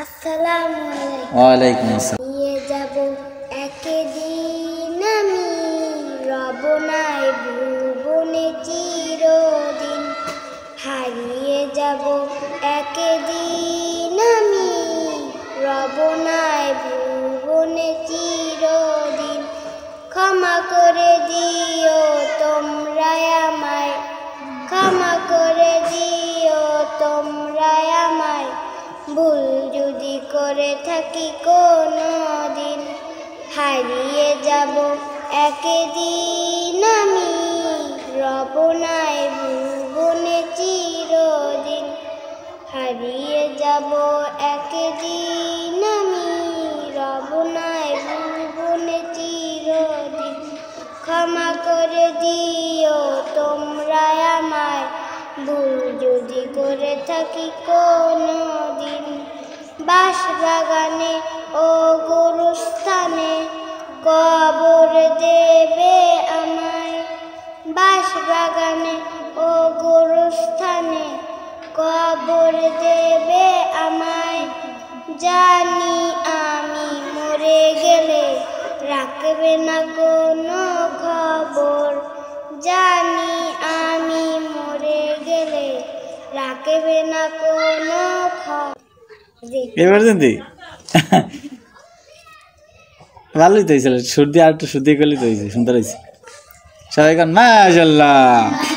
আসসালামু আলাইকুম। ওয়ালাইকুম আসসালাম। নিয়ে যাব একদিন আমি রব নাই ভুবনে চিরদিন, হারিয়ে যাব একদিন আমি রব নাই ভুবনে চিরদিন। ক্ষমা করে দিও তোমরা আমায়, ক্ষমা করে দিও তোমরা আমায়, ভুল যদি করে থাকি কোনো দিন। হারিয়ে যাব একদিন আমি রব নাই ভুবনে চিরদিন, হারিয়ে যাব একদিন আমি রব নাই ভুবনে চিরদিন। ক্ষমা করে দিও তোমরা আমায়, ভুল যদি করে থাকি কোনো দিন। বাঁশবাগানে ও গুরুস্থানে কবর দেবে আমায়, বাঁশবাগানে ও গুরুস্থানে কবর দেবে আমায়। জানি আমি মরে গেলে রাখবে না কোনো খবর, জানি আমি মরে গেলে রাখবে না কোনো খবর। এবার জানতি ভালোই তো হয়েছিল, সর্দি আর একটু সর্দি করলে তো হয়েছে, সুন্দর হয়েছে। সবাই মাশাআল্লাহ।